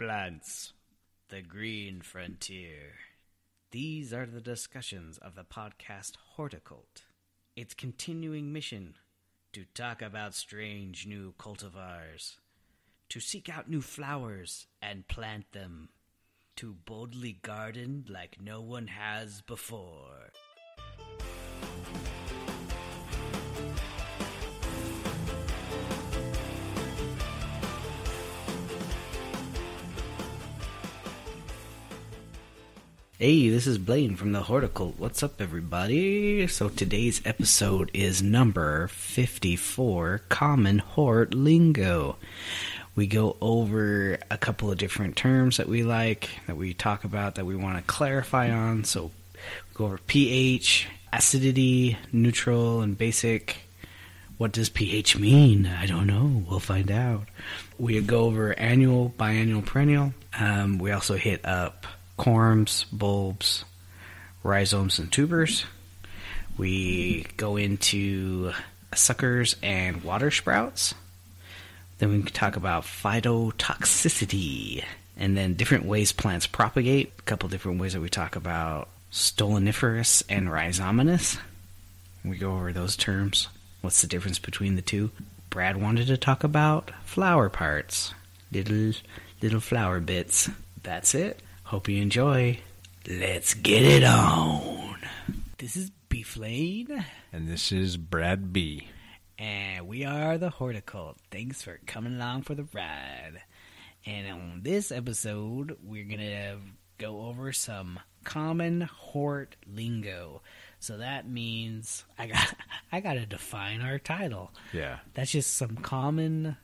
Plants, the green frontier. These are the discussions of the podcast Horticult. Its continuing mission to talk about strange new cultivars, to seek out new flowers and plant them, to boldly garden like no one has before. Hey, this is Blaine from the Horticult. What's up, everybody? So today's episode is number 54, Common Hort Lingo. We go over a couple of different terms that we like, that we talk about, that we want to clarify on. So we go over pH, acidity, neutral, and basic. What does pH mean? I don't know. We'll find out. We go over annual, biannual, perennial. We also hit up corms, bulbs, rhizomes, and tubers. We go into suckers and water sprouts. Then we can talk about phytotoxicity, and then different ways plants propagate. A couple different ways that we talk about stoloniferous and rhizominous. We go over those terms. What's the difference between the two? Brad wanted to talk about flower parts, little flower bits. That's it. Hope you enjoy. Let's get it on. This is Beef Lane. And this is Brad B. And we are the Horticult. Thanks for coming along for the ride. And on this episode, we're going to go over some Common Hort Lingo. So that means I got to define our title. Yeah. That's just some common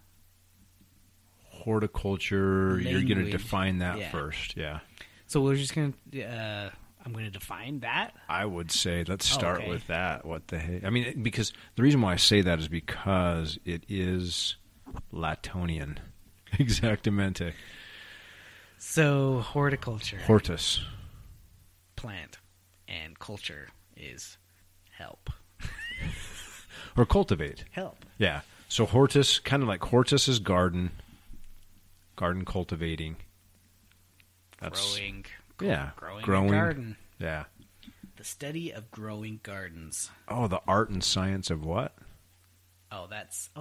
horticulture. Language. You're going to define that first. Yeah. So we're just going to, I'm going to define that. I would say let's start with that. What the heck? I mean, because the reason why I say that is because it is Latonian. Exactamente. So horticulture. Hortus. Plant. And culture is help. Or cultivate. Help. Yeah. So hortus, kind of like hortus is garden cultivating. That's, growing growing a garden. Yeah. The study of growing gardens. Oh, the art and science of what? Oh,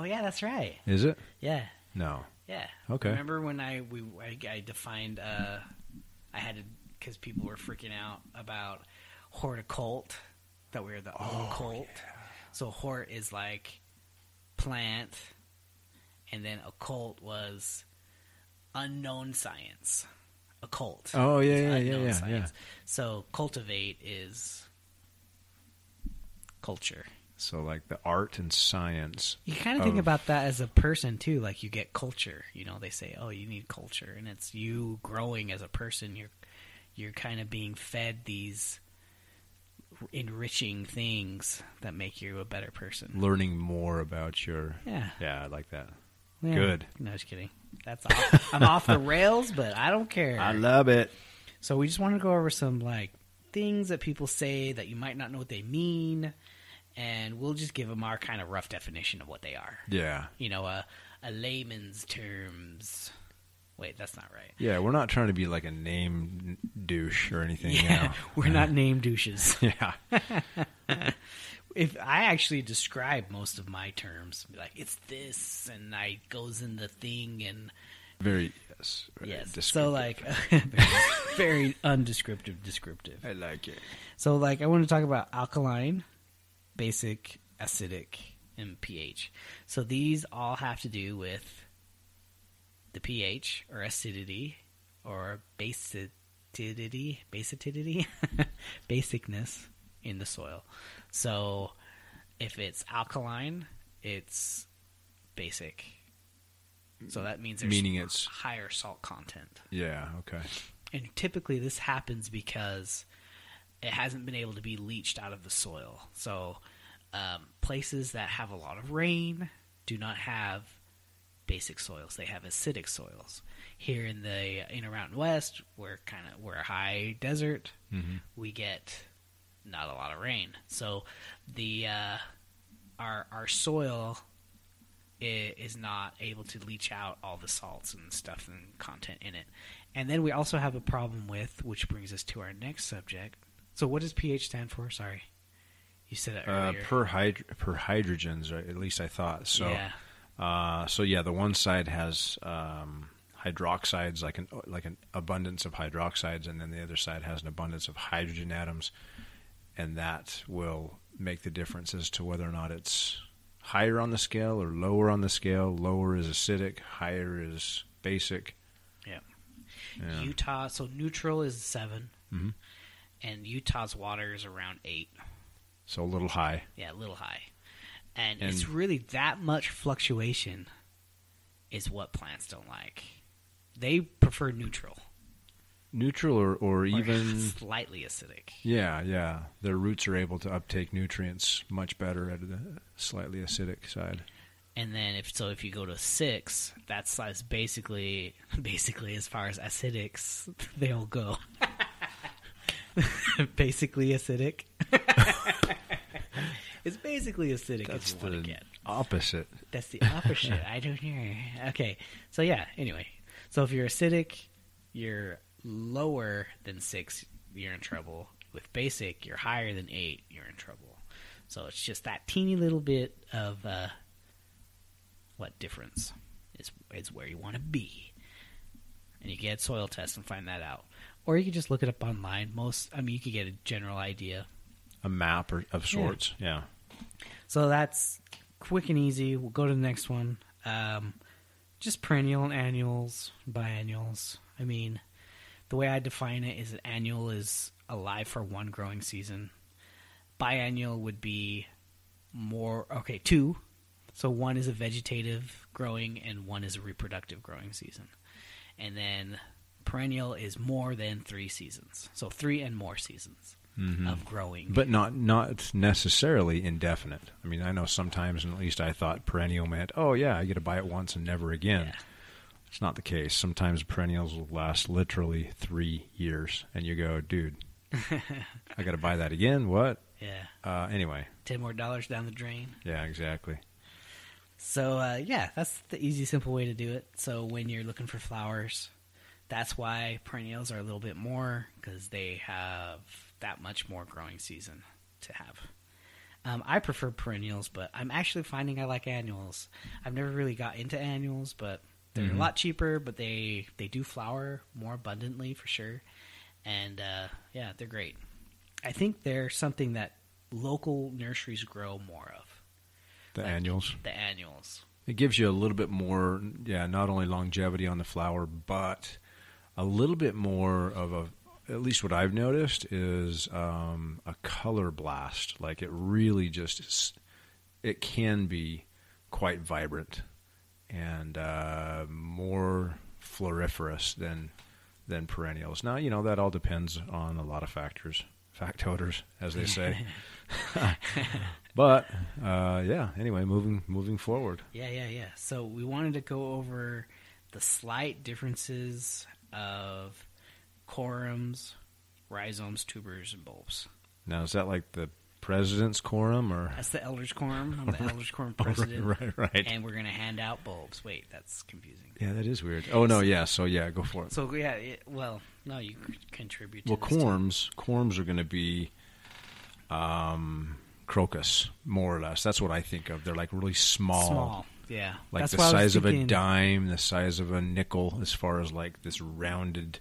yeah, that's right. Is it? Yeah. No. Yeah. Okay. Remember when I defined, I had to, because people were freaking out about horticult, that we were the old cult. Yeah. So hort is like plant, and then occult was unknown science. Occult. Oh, yeah. So cultivate is culture. So like the art and science. You kind of think about that as a person too. Like you get culture. You know, they say, "Oh, you need culture," and it's you growing as a person. You're kind of being fed these enriching things that make you a better person. Learning more about your... Yeah, I like that. Yeah. Good. No, just kidding. That's off. I'm off the rails, but I don't care. I love it. So we just want to go over some like things that people say that you might not know what they mean, and we'll just give them our kind of rough definition of what they are. Yeah. You know, a layman's terms. Wait, that's not right. Yeah, we're not trying to be like a name douche or anything. Yeah, we're not name douches. Yeah. If I actually describe most of my terms, like it's this, and I goes in the thing, and very So like very undescriptive, descriptive. I like it. So like I want to talk about alkaline, basic, acidic, and pH. So these all have to do with the pH or acidity or basicity, basicness in the soil. So if it's alkaline, it's basic. So that means there's higher salt content. Yeah, okay. And typically this happens because it hasn't been able to be leached out of the soil. So places that have a lot of rain do not have basic soils. They have acidic soils. Here in around west, we're a high desert. Mm-hmm. We get not a lot of rain. So the our soil is not able to leach out all the salts and stuff and content in it. And then we also have a problem with, which brings us to our next subject. So what does pH stand for? Sorry. You said it earlier. Per hydrogens, right? At least I thought. So, yeah. The one side has hydroxides, like an abundance of hydroxides, and then the other side has an abundance of hydrogen atoms, and that will make the difference as to whether or not it's higher on the scale or lower on the scale. Lower is acidic, higher is basic. Yeah. Yeah. Utah, so neutral is 7, mm-hmm. and Utah's water is around 8. So a little high. Yeah, a little high. And it's really that much fluctuation is what plants don't like. They prefer neutral. Neutral or even slightly acidic. Yeah. Their roots are able to uptake nutrients much better at the slightly acidic side. And then if you go to 6, that's basically as far as acidics they'll go. Basically acidic. It's basically acidic. That's if you want to get opposite. That's the opposite. I don't know. Okay, so yeah. Anyway, so if you're acidic, you're lower than 6, you're in trouble. With basic, you're higher than 8, you're in trouble. So it's just that teeny little bit of what difference is where you want to be. And you get soil tests and find that out. Or you can just look it up online. You could get a general idea. A map of sorts, yeah. So that's quick and easy. We'll go to the next one. Just perennial and annuals, biennials. I mean, the way I define it is that annual is alive for one growing season. Biennial would be 2. So one is a vegetative growing and one is a reproductive growing season. And then perennial is more than 3 seasons. So 3 and more seasons of growing. But not necessarily indefinite. I mean, I know sometimes, and at least I thought perennial meant, oh yeah, I get to buy it once and never again. Yeah. It's not the case. Sometimes perennials will last literally 3 years. And you go, dude, I got to buy that again? What? Yeah. Anyway. $10 more down the drain. Yeah, exactly. So, that's the easy, simple way to do it. So when you're looking for flowers, that's why perennials are a little bit more, because they have that much more growing season to have. I prefer perennials, but I'm actually finding I like annuals. I've never really got into annuals, but they're a lot cheaper, but they do flower more abundantly for sure. And, they're great. I think they're something that local nurseries grow more of. The annuals. The annuals. It gives you a little bit more, not only longevity on the flower, but a little bit more of at least what I've noticed is a color blast. Like it really it can be quite vibrant and more floriferous than perennials. Now, that all depends on a lot of factors. Factotors, as they say. But, anyway, moving forward. Yeah. So we wanted to go over the slight differences of corums, rhizomes, tubers, and bulbs. Now, is that like the president's quorum? Or that's the elder's quorum. I'm the elder's quorum president. Right. And we're going to hand out bulbs. Wait, that's confusing. Yeah, that is weird. Oh, no, yeah. So, go for it. So, no, you contribute to this. Corums are going to be crocus, more or less. That's what I think of. They're like really small. Small, yeah. Like that's the size of a dime, the size of a nickel, as far as like this rounded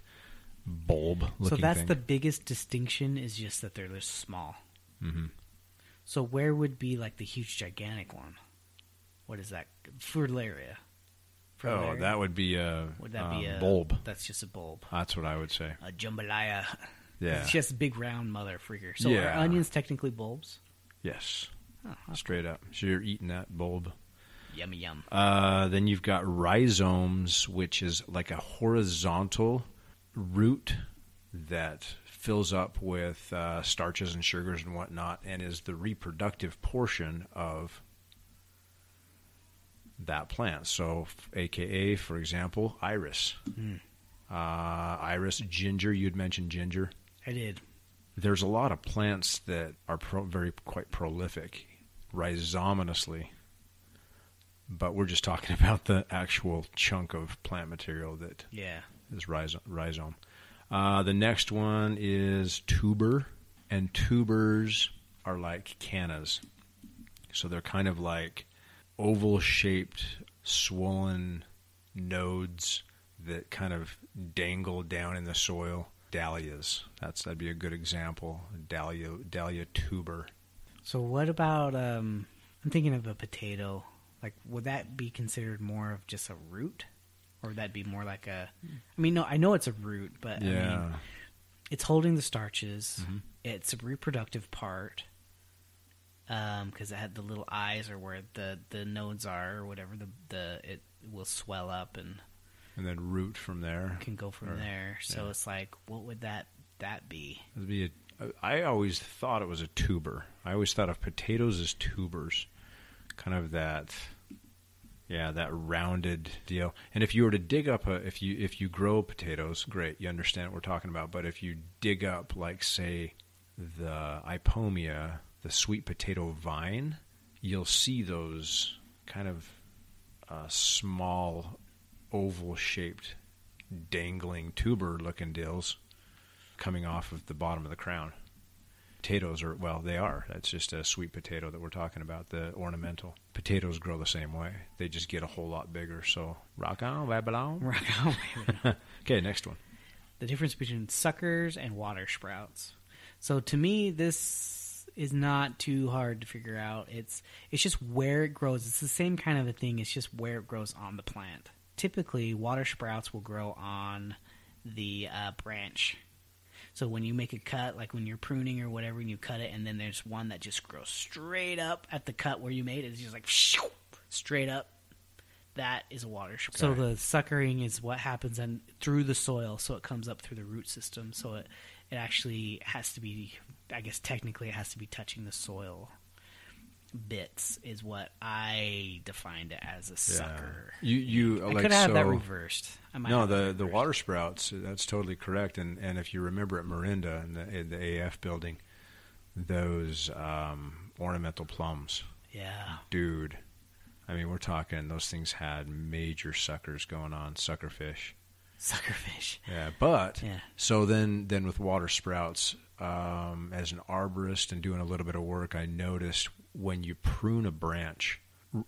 bulb looking thing. So that's the biggest distinction, is just that they're this small. Mm-hmm. So where would be like the huge gigantic one? What is that? Fritillaria. Oh, that would be a bulb. That's just a bulb. That's what I would say. A jambalaya. Yeah. It's just a big round mother freaker. So are onions technically bulbs? Yes. Straight up. So you're eating that bulb. Yummy yum. Then you've got rhizomes, which is like a horizontal root that fills up with starches and sugars and whatnot, and is the reproductive portion of that plant. So, AKA, for example, iris. Iris, ginger. You'd mentioned ginger. I did. There's a lot of plants that are quite prolific rhizominously. But we're just talking about the actual chunk of plant material that is rhizome. The next one is tuber, and tubers are like cannas. So they're kind of like oval-shaped, swollen nodes that kind of dangle down in the soil. Dahlias. That'd be a good example. Dahlia tuber. So what about, I'm thinking of a potato. Like, would that be considered more of just a root? Or would that be more like a... I mean, no, I know it's a root, but I mean, it's holding the starches. Mm-hmm. It's a reproductive part. Because it had the little eyes or where the nodes are or whatever, it will swell up and then root from there. Can go from there. So it's like, what would that be? It'd be I always thought it was a tuber. I always thought of potatoes as tubers, kind of that rounded deal. And if you were to dig up if you grow potatoes, great, you understand what we're talking about. But if you dig up, like say, the ipomia, the sweet potato vine, you'll see those kind of small oval-shaped dangling tuber-looking deals coming off of the bottom of the crown. Potatoes they are. That's just a sweet potato that we're talking about, the ornamental. Potatoes grow the same way. They just get a whole lot bigger. So rock on, Babylon. Rock on, Babylon. Okay, next one. The difference between suckers and water sprouts. So to me, this is not too hard to figure out. It's just where it grows. It's the same kind of a thing. It's just where it grows on the plant. Typically, water sprouts will grow on the branch. So when you make a cut, like when you're pruning or whatever, and you cut it, and then there's one that just grows straight up at the cut where you made it. It's just like straight up. That is a water sprout. So the suckering is what happens through the soil, so it comes up through the root system. So it actually has to be, I guess technically it has to be touching the soil bits is what I defined it as a sucker. I could have that reversed. The water sprouts, that's totally correct. And if you remember at Marinda in the AF building, those ornamental plums. Yeah. Dude. I mean, we're talking those things had major suckers going on, suckerfish. Suckerfish. Yeah, but so then with water sprouts, as an arborist and doing a little bit of work, I noticed when you prune a branch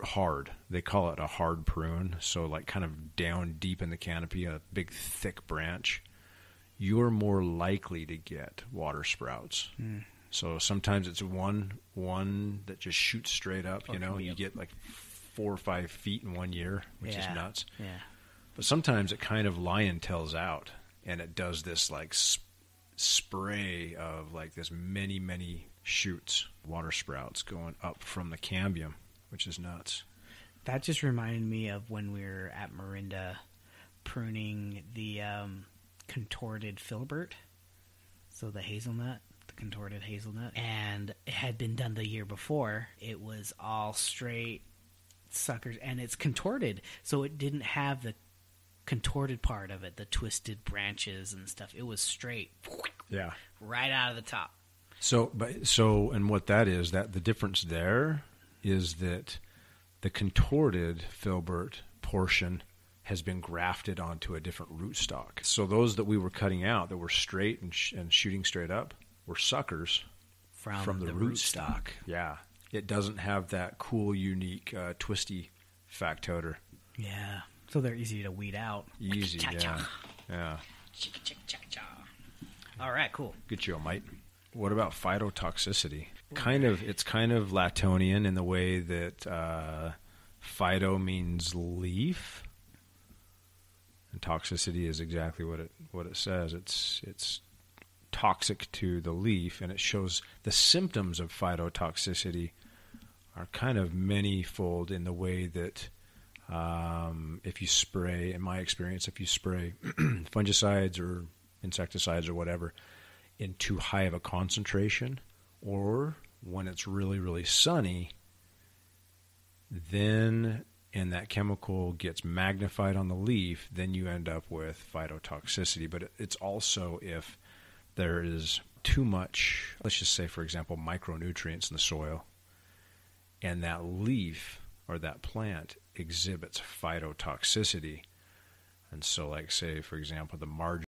hard, they call it a hard prune, so like kind of down deep in the canopy, a big thick branch, you're more likely to get water sprouts. Mm. So sometimes it's one that just shoots straight up, you get like 4 or 5 feet in 1 year, which is nuts. Yeah. But sometimes it kind of lion tails out, and it does this like spray of like this many shoots, water sprouts going up from the cambium, which is nuts. That just reminded me of when we were at Marinda pruning the contorted filbert, so the hazelnut, the contorted hazelnut, and it had been done the year before. It was all straight suckers, and it's contorted, so it didn't have the contorted part of it, the twisted branches and stuff. It was straight, right out of the top. And what that is, that the difference there is that the contorted filbert portion has been grafted onto a different rootstock. So those that we were cutting out that were straight and shooting straight up were suckers from the rootstock. Yeah. It doesn't have that cool, unique, twisty factotor. Yeah. So they're easy to weed out. Easy, yeah. All right, cool. Good show, mate. What about phytotoxicity? It's kind of Latonian in the way that phyto means leaf, and toxicity is exactly what it says. It's toxic to the leaf, and it shows the symptoms of phytotoxicity are kind of manyfold in the way that if you spray, in my experience, if you spray fungicides or insecticides or whatever in too high of a concentration, or when it's really, really sunny, then and that chemical gets magnified on the leaf, then you end up with phytotoxicity. But it's also if there is too much, let's just say, for example, micronutrients in the soil, and that leaf or that plant exhibits phytotoxicity. And so, like, say, for example, the marjoram